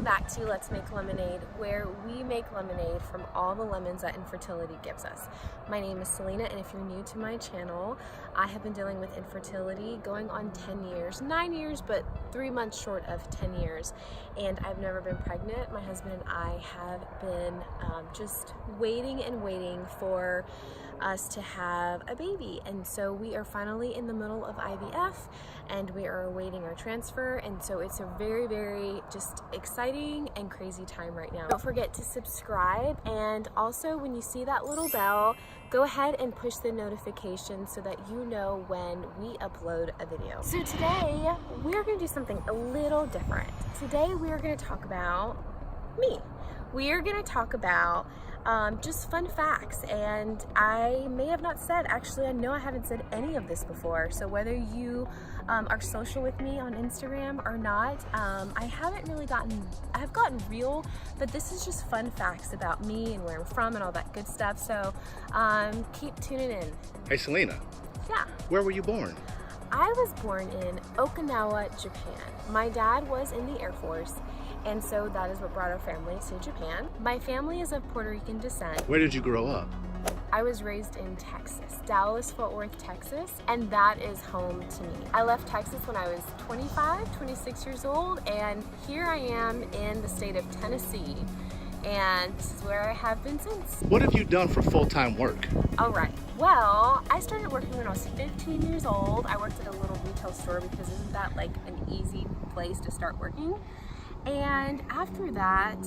back to Let's Make Lemonade, where we make lemonade from all the lemons that infertility gives us. My name is Selena, and if you're new to my channel, I have been dealing with infertility going on 10 years, 9 years, but 3 months short of 10 years, and I've never been pregnant. My husband and I have been just waiting and waiting for us to have a baby, and so we are finally in the middle of IVF, and we are awaiting our transfer, and so it's a very, very just exciting and crazy time right now. Don't forget to subscribe, and also when you see that little bell, go ahead and push the notification so that you know when we upload a video. So today we're going to do something a little different. Today we are going to talk about me. We are going to talk about just fun facts, and I may have not said, actually I know I haven't said any of this before, so whether you are social with me on Instagram or not, I have gotten real, but this is just fun facts about me and where I'm from and all that good stuff, so keep tuning in. Hey Selena. Yeah. Where were you born? I was born in Okinawa, Japan. My dad was in the Air Force, and so that is what brought our family to Japan. My family is of Puerto Rican descent. Where did you grow up? I was raised in Texas, Dallas-Fort Worth, Texas, and that is home to me. I left Texas when I was 26 years old, and here I am in the state of Tennessee, and this is where I have been since. What have you done for full-time work? All right, well, I started working when I was 15 years old. I worked at a little retail store because isn't that like an easy place to start working? And after that,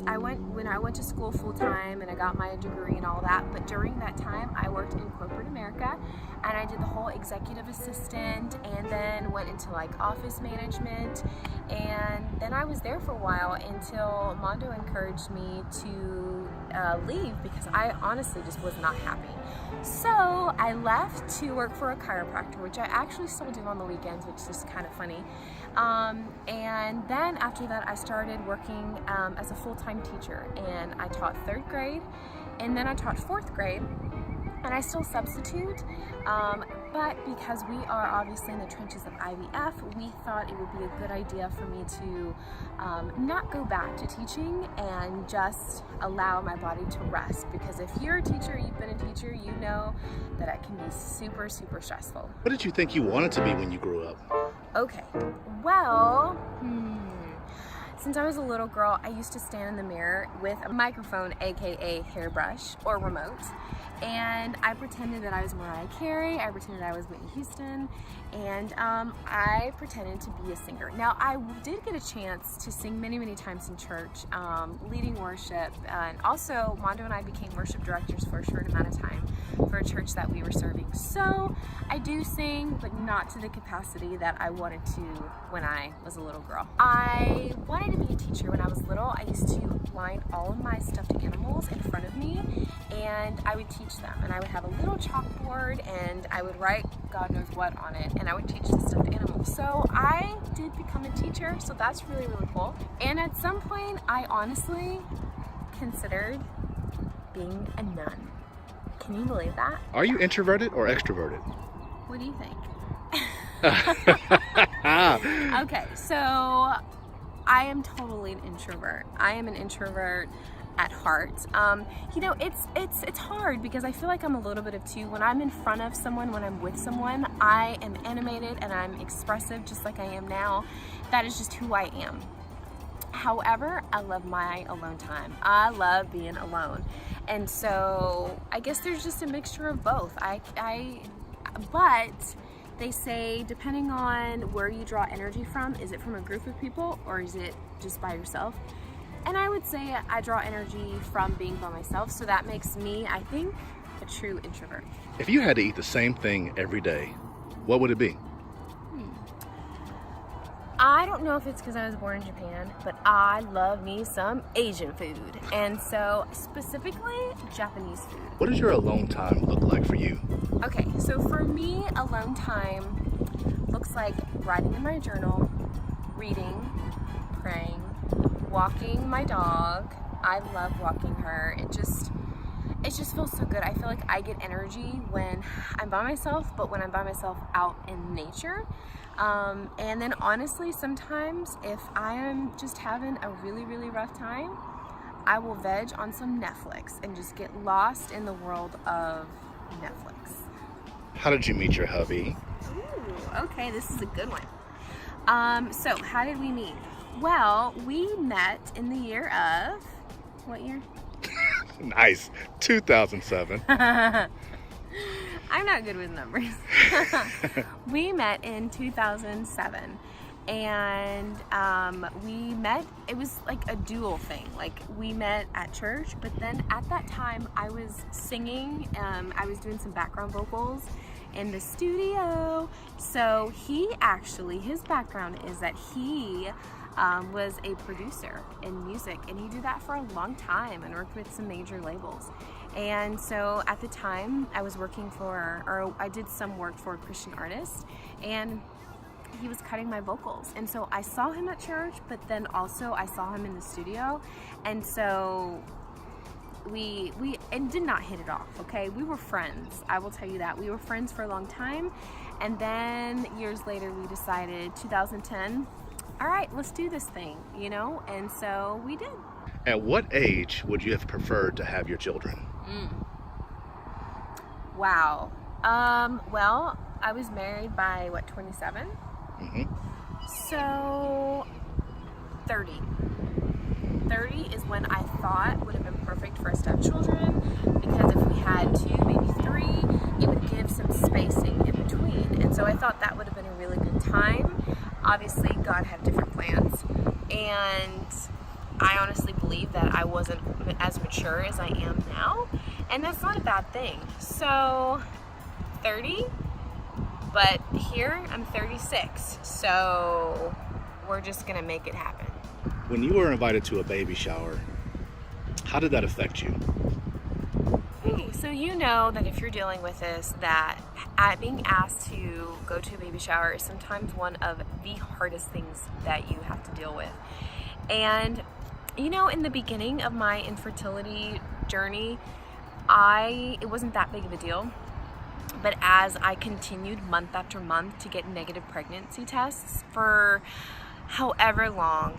when I went to school full-time and I got my degree and all that, but during that time I worked in corporate America, and I did the whole executive assistant, and then went into like office management, and then I was there for a while until Mondo encouraged me to leave because I honestly just was not happy. So I left to work for a chiropractor, which I actually still do on the weekends, which is kind of funny. And then after that, I started working as a full-time teacher, and I taught 3rd grade, and then I taught 4th grade, and I still substitute, but because we are obviously in the trenches of IVF, we thought it would be a good idea for me to not go back to teaching and just allow my body to rest, because if you're a teacher, you've been a teacher, you know that it can be super, super stressful. What did you think you wanted to be when you grew up? Okay, well, since I was a little girl, I used to stand in the mirror with a microphone, aka hairbrush or remote, and I pretended that I was Mariah Carey, I pretended I was Whitney Houston, and I pretended to be a singer. Now, I did get a chance to sing many, many times in church, leading worship, and also Mondo and I became worship directors for a short amount of time for a church that we were serving. So I do sing, but not to the capacity that I wanted to when I was a little girl. I wanted to be a teacher when I was little. I used to line all of my stuffed animals in front of me, and I would teach them, and I would have a little chalkboard, and I would write God knows what on it, and I would teach the stuffed animals. So I did become a teacher, so that's really, really cool. And at some point, I honestly considered being a nun. Can you believe that? Are you introverted or extroverted? What do you think? Okay, so I am totally an introvert. I am an introvert at heart. You know, it's hard because I feel like I'm a little bit of two. When I'm in front of someone, when I'm with someone, I am animated and I'm expressive just like I am now. That is just who I am. However, I love my alone time. I love being alone. And so I guess there's just a mixture of both. But they say depending on where you draw energy from, is it from a group of people or is it just by yourself? And I would say I draw energy from being by myself, so that makes me, I think, a true introvert. If you had to eat the same thing every day, what would it be? I don't know if it's because I was born in Japan, but I love me some Asian food, and so specifically Japanese food. What does your alone time look like for you? Okay, so for me, alone time looks like writing in my journal, reading, praying, walking my dog. I love walking her. it just feels so good. I feel like I get energy when I'm by myself, but when I'm by myself out in nature. And then honestly, sometimes if I am just having a really, really rough time, I will veg on some Netflix and just get lost in the world of Netflix. How did you meet your hubby? Ooh, okay, this is a good one. So how did we meet? Well, we met in the year of, what year? Nice, 2007. I'm not good with numbers. We met in 2007, and we met, it was like a dual thing. Like, we met at church, but then at that time I was singing, I was doing some background vocals in the studio. So his background is that he was a producer in music, and he did that for a long time and worked with some major labels. And so at the time I was working for, or I did some work for a Christian artist, and he was cutting my vocals. And so I saw him at church, but then also I saw him in the studio. And so we did not hit it off, okay? We were friends, I will tell you that. We were friends for a long time. And then years later we decided, 2010, all right, let's do this thing, you know? And so we did. At what age would you have preferred to have your children? Wow. Well, I was married by, 27? Mm-hmm. So 30. 30 is when I thought would have been perfect for us to have children, because if we had 2, maybe 3, it would give some spacing in between. And so I thought that would have been a really good time. Obviously, God had different plans, and I honestly believe that I wasn't as mature as I am now, and that's not a bad thing. So 30, but here I'm 36, so we're just gonna make it happen. When you were invited to a baby shower, how did that affect you? So you know that if you're dealing with this, that being asked to go to a baby shower is sometimes one of the hardest things that you have to deal with. And you know, in the beginning of my infertility journey, it wasn't that big of a deal. But as I continued month after month to get negative pregnancy tests for however long,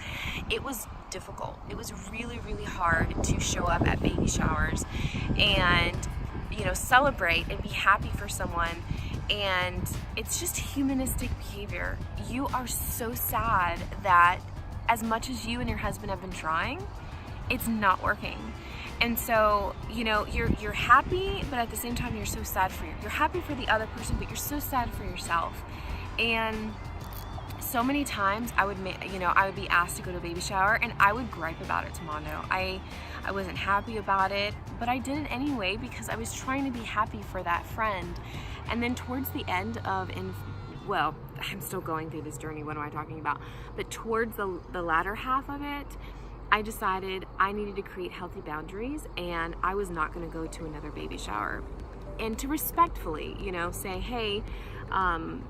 it was difficult. It was really, really hard to show up at baby showers and, you know, celebrate and be happy for someone. And it's just humanistic behavior. You are so sad that as much as you and your husband have been trying, it's not working. And so, you know, you're happy, but at the same time you're so sad you're happy for the other person, but you're so sad for yourself. And so many times I would be asked to go to a baby shower, and I would gripe about it to Mondo. I wasn't happy about it, but I did it anyway because I was trying to be happy for that friend. And then towards the end of, well, I'm still going through this journey, what am I talking about? But towards the latter half of it, I decided I needed to create healthy boundaries, and I was not going to go to another baby shower. And to respectfully, you know, say, hey,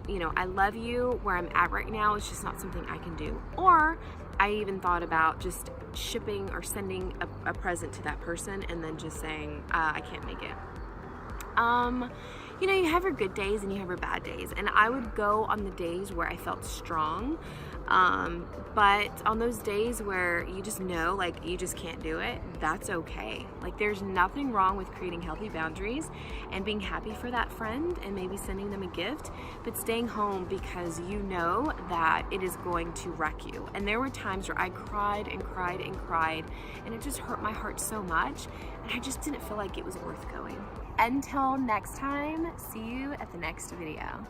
you know, I love you. Where I'm at right now, it's just not something I can do. Or I even thought about just shipping or sending a present to that person and then just saying, I can't make it. You know, you have your good days and you have your bad days, and I would go on the days where I felt strong, but on those days where you just know, like, you just can't do it, that's okay. Like, there's nothing wrong with creating healthy boundaries and being happy for that friend and maybe sending them a gift, but staying home because you know that it is going to wreck you. And there were times where I cried and cried and cried, and it just hurt my heart so much, and I just didn't feel like it was worth going. Until next time, see you at the next video.